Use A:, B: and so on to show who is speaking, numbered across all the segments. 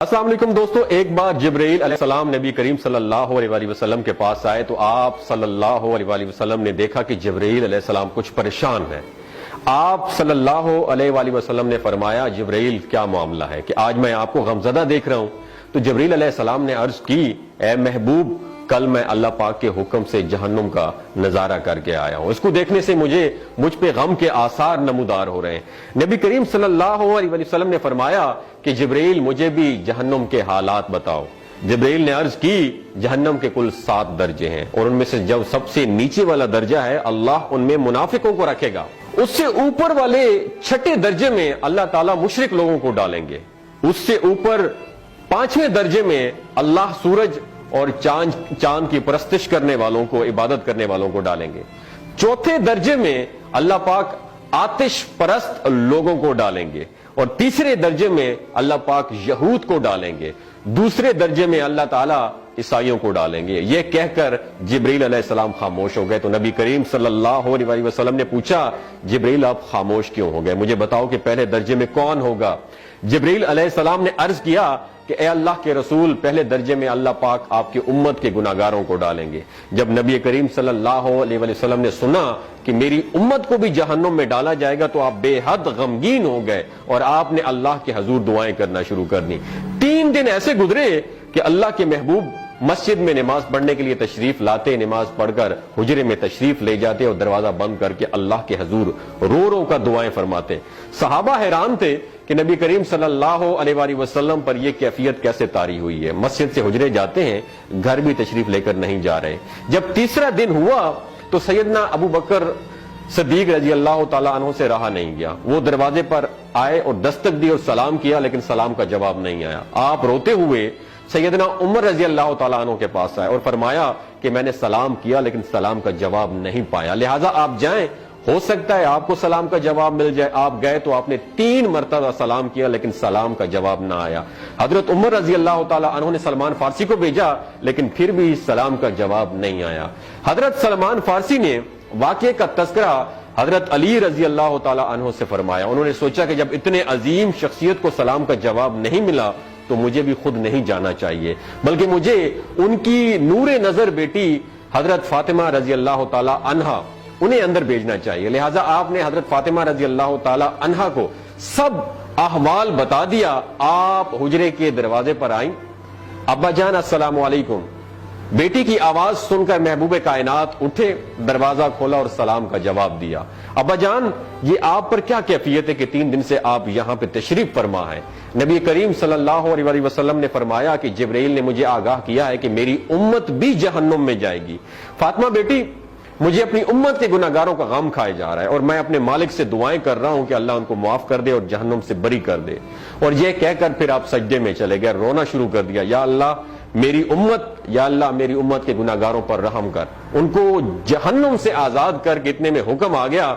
A: السلام علیکم دوستو، ایک بار جبرائیل علیہ السلام نبی کریم صلی اللہ علیہ وسلم کے پاس آئے تو آپ صلی اللہ علیہ وسلم نے دیکھا کہ جبرائیل علیہ السلام کچھ پریشان ہے۔ آپ صلی اللہ علیہ وسلم نے فرمایا جبرائیل کیا معاملہ ہے کہ آج میں آپ کو غمزدہ دیکھ رہا ہوں؟ تو جبرائیل علیہ السلام نے عرض کی، اے محبوب، کل میں اللہ پاک کے حکم سے جہنم کا نظارہ کر کے آیا ہوں، اس کو دیکھنے سے مجھ پہ غم کے آثار نمودار ہو رہے ہیں۔ نبی کریم صلی اللہ علیہ وسلم نے فرمایا کہ جبرائیل مجھے بھی جہنم کے حالات بتاؤ۔ جبرائیل نے عرض کی، جہنم کے کل 7 درجے ہیں اور ان میں سے جو سب سے نیچے والا درجہ ہے اللہ ان میں منافقوں کو رکھے گا، اس سے اوپر والے 6 درجے میں اللہ تعالیٰ مشرک لوگوں کو ڈالیں گے، اس سے اوپر 5ویں درجے میں اللہ سورج اور چاند کی پرستش کرنے والوں کو، عبادت کرنے والوں کو ڈالیں گے، 4تھے درجے میں اللہ پاک آتش پرست لوگوں کو ڈالیں گے، اور 3رے درجے میں اللہ پاک یہود کو ڈالیں گے، 2 درجے میں اللہ تعالیٰ عیسائیوں کو ڈالیں گے۔ یہ کہہ کر جبرائیل علیہ السلام خاموش ہو گئے تو نبی کریم صلی اللہ علیہ وسلم نے پوچھا، جبرائیل آپ خاموش کیوں ہو گئے؟ مجھے بتاؤ کہ پہلے درجے میں کون ہوگا؟ جبرائیل علیہ السلام نے عرض کیا کہ اے اللہ کے رسول، پہلے درجے میں اللہ پاک آپ کی امت کے گناہگاروں کو ڈالیں گے۔ جب نبی کریم صلی اللہ علیہ وسلم نے سنا کہ میری امت کو بھی جہنم میں ڈالا جائے گا تو آپ بے حد غمگین ہو گئے اور آپ نے اللہ کے حضور دعائیں کرنا شروع کر دی۔ 3 دن ایسے گزرے کہ اللہ کے محبوب مسجد میں نماز پڑھنے کے لیے تشریف لاتے، نماز پڑھ کر حجرے میں تشریف لے جاتے اور دروازہ بند کر کے اللہ کے حضور رو رو کر دعائیں فرماتے۔ صحابہ حیران تھے کہ نبی کریم صلی اللہ علیہ وسلم پر یہ کیفیت کیسے طاری ہوئی ہے، مسجد سے حجرے جاتے ہیں، گھر بھی تشریف لے کر نہیں جا رہے۔ جب 3را دن ہوا تو سیدنا ابو بکر صدیق رضی اللہ تعالیٰ عنہ سے رہا نہیں گیا، وہ دروازے پر آئے اور دستک دی اور سلام کیا، لیکن سلام کا جواب نہیں آیا۔ آپ روتے ہوئے سیدنا عمر رضی اللہ تعالیٰ عنہ کے پاس آئے اور فرمایا کہ میں نے سلام کیا لیکن سلام کا جواب نہیں پایا، لہٰذا آپ جائیں، ہو سکتا ہے آپ کو سلام کا جواب مل جائے۔ آپ گئے تو آپ نے 3 مرتبہ سلام کیا لیکن سلام کا جواب نہ آیا۔ حضرت عمر رضی اللہ تعالیٰ عنہ نے سلمان فارسی کو بھیجا لیکن پھر بھی سلام کا جواب نہیں آیا۔ حضرت سلمان فارسی نے واقعے کا تذکرہ حضرت علی رضی اللہ تعالیٰ عنہ سے فرمایا۔ انہوں نے سوچا کہ جب اتنے عظیم شخصیت کو سلام کا جواب نہیں ملا تو مجھے بھی خود نہیں جانا چاہیے، بلکہ مجھے ان کی نور نظر بیٹی حضرت فاطمہ رضی اللہ تعالیٰ عنہا انہیں اندر بھیجنا چاہیے۔ لہٰذا آپ نے حضرت فاطمہ رضی اللہ تعالیٰ عنہا کو سب احوال بتا دیا۔ آپ حجرے کے دروازے پر آئیں، ابا جان السلام علیکم۔ بیٹی کی آواز سن کر محبوب کائنات اٹھے، دروازہ کھولا اور سلام کا جواب دیا۔ ابا جان، یہ آپ پر کیا کیفیت ہے کہ 3 دن سے آپ یہاں پہ تشریف فرما ہے؟ نبی کریم صلی اللہ علیہ وسلم نے فرمایا کہ جبرائیل نے مجھے آگاہ کیا ہے کہ میری امت بھی جہنم میں جائے گی۔ فاطمہ بیٹی، مجھے اپنی امت کے گناہگاروں کا غم کھائے جا رہا ہے اور میں اپنے مالک سے دعائیں کر رہا ہوں کہ اللہ ان کو معاف کر دے اور جہنم سے بری کر دے۔ اور یہ کہہ کر پھر آپ سجدے میں چلے گئے، رونا شروع کر دیا، یا اللہ میری امت کے گناہگاروں پر رحم کر، ان کو جہنم سے آزاد کر کے اتنے میں حکم آ گیا،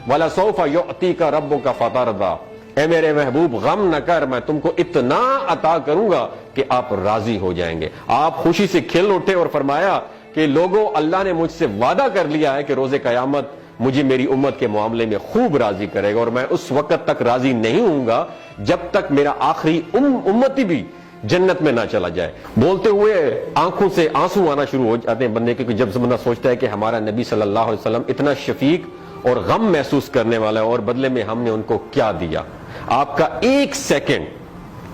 A: وَلَسَوْفَ يُعْطِيكَ رَبُّكَ فَتَرْضَىٰ، اے میرے محبوب غم نہ کر، میں تم کو اتنا عطا کروں گا کہ آپ راضی ہو جائیں گے۔ آپ خوشی سے کھل اٹھے اور فرمایا کہ لوگوں، اللہ نے مجھ سے وعدہ کر لیا ہے کہ روز قیامت مجھے میری امت کے معاملے میں خوب راضی کرے گا، اور میں اس وقت تک راضی نہیں ہوں گا جب تک میرا آخری امتی بھی جنت میں نہ چلا جائے۔ بولتے ہوئے آنکھوں سے آنسو آنا شروع ہو جاتے ہیں بندے کے، جب بندہ سوچتا ہے کہ ہمارا نبی صلی اللہ علیہ وسلم اتنا شفیق اور غم محسوس کرنے والا ہے اور بدلے میں ہم نے ان کو کیا دیا۔ آپ کا 1 سیکنڈ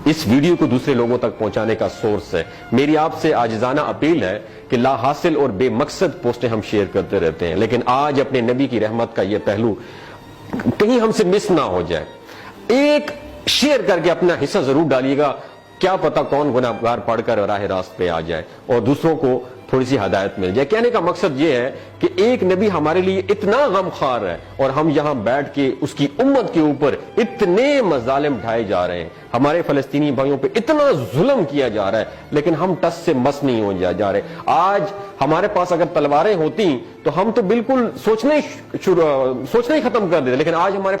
A: اس ویڈیو کو دوسرے لوگوں تک پہنچانے کا سورس ہے۔ میری آپ سے عاجزانہ اپیل ہے کہ لا حاصل اور بے مقصد پوسٹیں ہم شیئر کرتے رہتے ہیں، لیکن آج اپنے نبی کی رحمت کا یہ پہلو کہیں ہم سے مس نہ ہو جائے۔ ایک شیئر کر کے اپنا حصہ ضرور ڈالیے گا، کیا پتا کون گناہگار پڑھ کر راہ راست پہ آ جائے اور دوسروں کو تھوڑی سی ہدایت مل جائے۔ کہنے کا مقصد یہ ہے کہ ایک نبی ہمارے لیے اتنا غم خوار ہے اور ہم یہاں بیٹھ کے اس کی امت کے اوپر اتنے مظالم ڈھائے جا رہے ہیں، ہمارے فلسطینی بھائیوں پہ اتنا ظلم کیا جا رہا ہے، لیکن ہم ٹس سے مس نہیں ہو جا رہے۔ آج ہمارے پاس اگر تلواریں ہوتی تو ہم تو بالکل سوچنا ہی ختم کر دیتے، لیکن آج ہمارے